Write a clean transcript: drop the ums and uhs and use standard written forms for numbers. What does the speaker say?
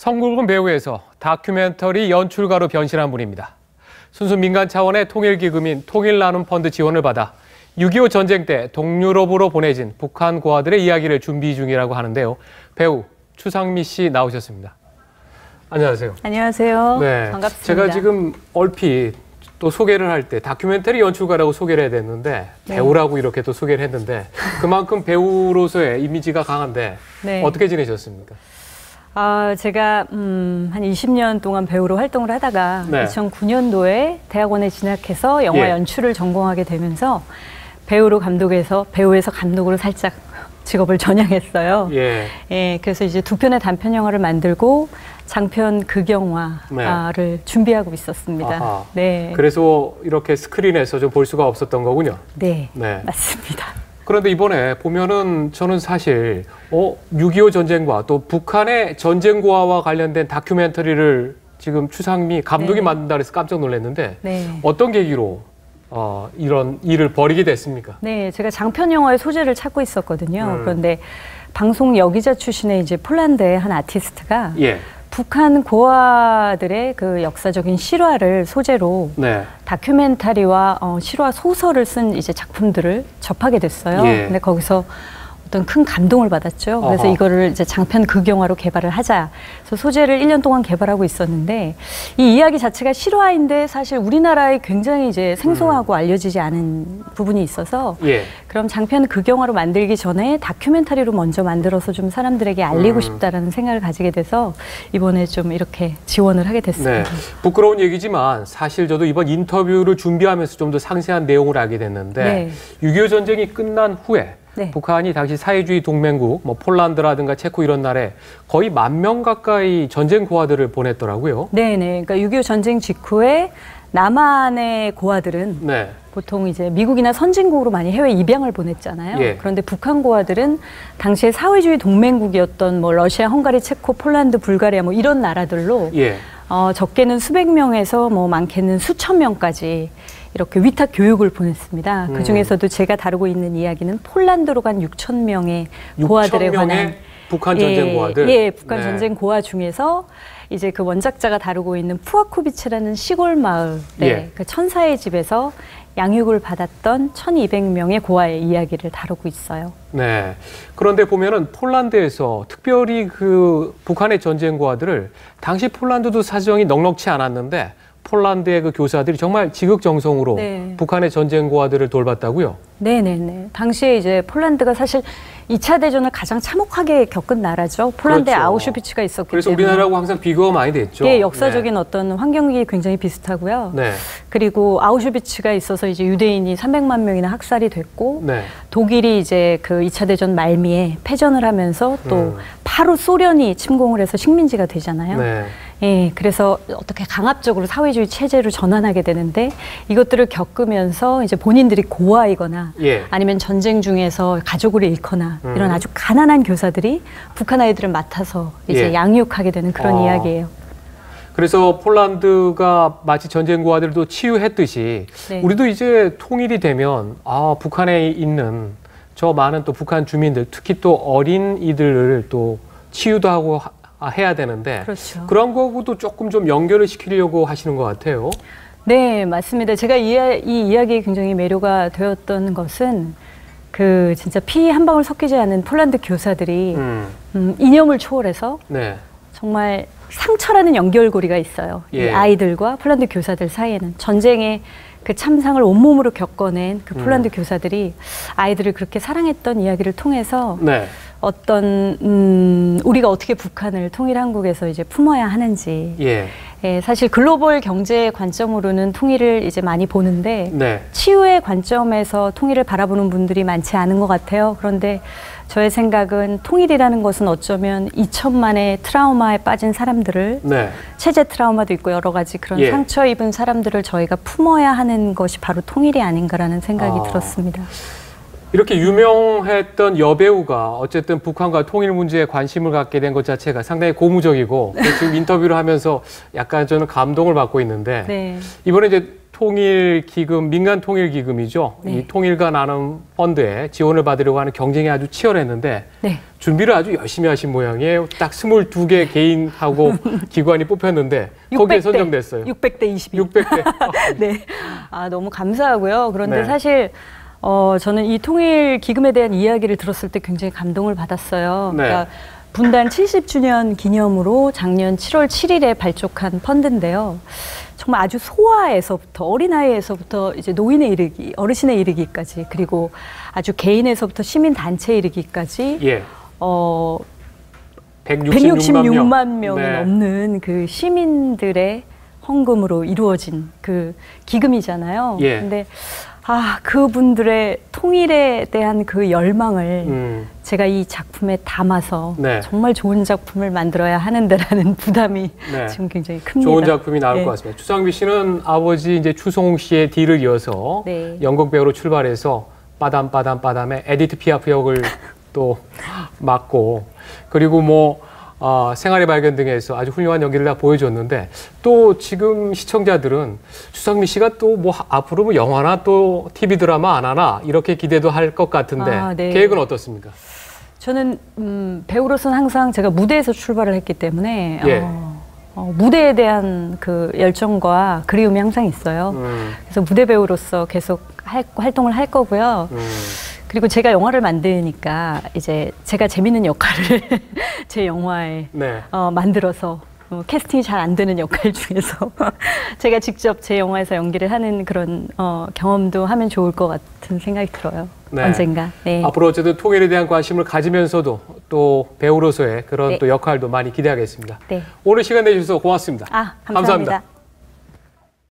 성굵은 배우에서 다큐멘터리 연출가로 변신한 분입니다. 순수 민간 차원의 통일기금인 통일나눔펀드 지원을 받아 6.25 전쟁 때 동유럽으로 보내진 북한 고아들의 이야기를 준비 중이라고 하는데요. 배우 추상미 씨 나오셨습니다. 안녕하세요. 안녕하세요. 네, 반갑습니다. 제가 지금 얼핏 또 소개를 할 때 다큐멘터리 연출가라고 소개를 해야 됐는데 네. 배우라고 이렇게 또 소개를 했는데 그만큼 배우로서의 이미지가 강한데 네. 어떻게 지내셨습니까? 제가 한 20년 동안 배우로 활동을 하다가 네. 2009년도에 대학원에 진학해서 영화 예. 연출을 전공하게 되면서 배우에서 감독으로 살짝 직업을 전향했어요. 예. 예, 그래서 이제 2편의 단편 영화를 만들고 장편 극영화를 준비하고 있었습니다. 아하. 네. 그래서 이렇게 스크린에서 좀 볼 수가 없었던 거군요. 네, 네. 맞습니다. 그런데 이번에 보면은 저는 사실 6.25 전쟁과 또 북한의 전쟁 고아와 관련된 다큐멘터리를 지금 추상미 감독이 네. 만든다 그래서 깜짝 놀랐는데 네. 어떤 계기로 이런 일을 벌이게 됐습니까? 네, 제가 장편 영화의 소재를 찾고 있었거든요. 그런데 방송 여기자 출신의 이제 폴란드의 한 아티스트가 예. 북한 고아들의 그 역사적인 실화를 소재로 네. 다큐멘터리와 실화 소설을 쓴 이제 작품들을 접하게 됐어요. 예. 근데 거기서 어떤 큰 감동을 받았죠. 그래서 어허. 이거를 이제 장편 극영화로 개발을 하자. 그래서 소재를 1년 동안 개발하고 있었는데 이 이야기 자체가 실화인데 사실 우리나라에 굉장히 이제 생소하고 알려지지 않은 부분이 있어서 예. 그럼 장편 극영화로 만들기 전에 다큐멘터리로 먼저 만들어서 좀 사람들에게 알리고 싶다라는 생각을 가지게 돼서 이번에 좀 이렇게 지원을 하게 됐습니다. 네. 부끄러운 얘기지만 사실 저도 이번 인터뷰를 준비하면서 좀 더 상세한 내용을 알게 됐는데 네. 6.25 전쟁이 끝난 후에 네. 북한이 당시 사회주의 동맹국, 폴란드라든가 체코 이런 나라에 거의 10,000명 가까이 전쟁 고아들을 보냈더라고요. 네네. 그러니까 6.25 전쟁 직후에 남한의 고아들은 네. 보통 이제 미국이나 선진국으로 많이 해외 입양을 보냈잖아요. 예. 그런데 북한 고아들은 당시에 사회주의 동맹국이었던 러시아, 헝가리, 체코, 폴란드, 불가리아 이런 나라들로 예. 적게는 수백 명에서 많게는 수천 명까지 이렇게 위탁 교육을 보냈습니다. 그 중에서도 제가 다루고 있는 이야기는 폴란드로 간 6,000명의 고아들에 관한 북한 전쟁 고아들. 예, 북한 네. 전쟁 고아 중에서 이제 그 원작자가 다루고 있는 푸아코비치라는 시골 마을의 예. 그 천사의 집에서 양육을 받았던 1,200명의 고아의 이야기를 다루고 있어요. 네. 그런데 보면은 폴란드에서 특별히 그 북한의 전쟁 고아들을 당시 폴란드도 사정이 넉넉치 않았는데 폴란드의 그 교사들이 정말 지극정성으로 네. 북한의 전쟁 고아들을 돌봤다고요? 네네네. 당시에 이제 폴란드가 사실 2차 대전을 가장 참혹하게 겪은 나라죠. 폴란드에 그렇죠. 아우슈비츠가 있었기 그래서 때문에. 우리나라하고 항상 비교가 많이 됐죠. 예, 역사적인 어떤 환경이 굉장히 비슷하고요. 네. 그리고 아우슈비츠가 있어서 이제 유대인이 300만 명이나 학살이 됐고 네. 독일이 이제 그 2차 대전 말미에 패전을 하면서 또 바로 소련이 침공을 해서 식민지가 되잖아요. 네. 예, 그래서 어떻게 강압적으로 사회주의 체제로 전환하게 되는데 이것들을 겪으면서 이제 본인들이 고아이거나 예. 아니면 전쟁 중에서 가족을 잃거나 이런 아주 가난한 교사들이 북한 아이들을 맡아서 이제 예. 양육하게 되는 그런 이야기예요. 그래서 폴란드가 마치 전쟁 고아들도 치유했듯이 네. 우리도 이제 통일이 되면 북한에 있는 저 많은 또 북한 주민들 특히 또 어린이들을 또 치유도 하고 해야 되는데 그렇죠. 그런 거하고도 조금 좀 연결을 시키려고 하시는 것 같아요. 네, 맞습니다. 제가 이 이야기에 굉장히 매료가 되었던 것은 그 진짜 피 한 방울 섞이지 않은 폴란드 교사들이 이념을 초월해서 네. 정말 상처라는 연결고리가 있어요. 예. 이 아이들과 폴란드 교사들 사이에는 전쟁의 그 참상을 온몸으로 겪어낸 그 폴란드 교사들이 아이들을 그렇게 사랑했던 이야기를 통해서 네. 어떤 우리가 어떻게 북한을 통일한국에서 이제 품어야 하는지. 예. 예, 사실 글로벌 경제 관점으로는 통일을 이제 많이 보는데 네. 치유의 관점에서 통일을 바라보는 분들이 많지 않은 것 같아요. 그런데 저의 생각은 통일이라는 것은 어쩌면 2천만의 트라우마에 빠진 사람들을 네. 체제 트라우마도 있고 여러 가지 그런 예. 상처 입은 사람들을 저희가 품어야 하는 것이 바로 통일이 아닌가라는 생각이 들었습니다. 이렇게 유명했던 여배우가 어쨌든 북한과 통일 문제에 관심을 갖게 된 것 자체가 상당히 고무적이고 지금 인터뷰를 하면서 약간 저는 감동을 받고 있는데 네. 이번에 이제 통일기금, 민간통일기금이죠. 네. 이 통일과 나눔 펀드에 지원을 받으려고 하는 경쟁이 아주 치열했는데 네. 준비를 아주 열심히 하신 모양이에요. 딱 22개 개인하고 기관이 뽑혔는데 거기에 600대, 선정됐어요. 600대 22. 600대. 네. 아, 너무 감사하고요. 그런데 네. 사실 저는 이 통일 기금에 대한 이야기를 들었을 때 굉장히 감동을 받았어요. 네. 그러니까 분단 70주년 기념으로 작년 7월 7일에 발족한 펀드인데요. 정말 아주 소아에서부터 어린아이에서부터 이제 노인에 이르기, 어르신에 이르기까지, 그리고 아주 개인에서부터 시민 단체에 이르기까지 예. 166만 명이 네. 넘는 그 시민들의 헌금으로 이루어진 그 기금이잖아요. 예. 근데 그분들의 통일에 대한 그 열망을 제가 이 작품에 담아서 네. 정말 좋은 작품을 만들어야 하는데라는 부담이 네. 지금 굉장히 큽니다. 좋은 작품이 나올 네. 것 같습니다. 추상미 씨는 아버지 이제 추송욱 씨의 뒤를 이어서 네. 연극 배우로 출발해서 빠담빠담빠담의 에디트 피아프 역을 또 맡고, 그리고 뭐 생활의 발견 등에서 아주 훌륭한 연기를 다 보여줬는데, 또 지금 시청자들은 추상미 씨가 또 뭐 앞으로 뭐 영화나 또 TV 드라마 안 하나 이렇게 기대도 할 것 같은데 네. 계획은 어떻습니까? 저는 배우로서는 항상 제가 무대에서 출발을 했기 때문에 예. 무대에 대한 그 열정과 그리움이 항상 있어요. 그래서 무대 배우로서 계속 활동을 할 거고요. 그리고 제가 영화를 만드니까 이제 제가 재밌는 역할을 제 영화에 네. 만들어서 캐스팅이 잘 안 되는 역할 중에서 제가 직접 제 영화에서 연기를 하는 그런 경험도 하면 좋을 것 같은 생각이 들어요. 네. 언젠가. 네. 앞으로 어쨌든 통일에 대한 관심을 가지면서도 또 배우로서의 그런 네. 또 역할도 많이 기대하겠습니다. 네. 오늘 시간 내주셔서 고맙습니다. 감사합니다.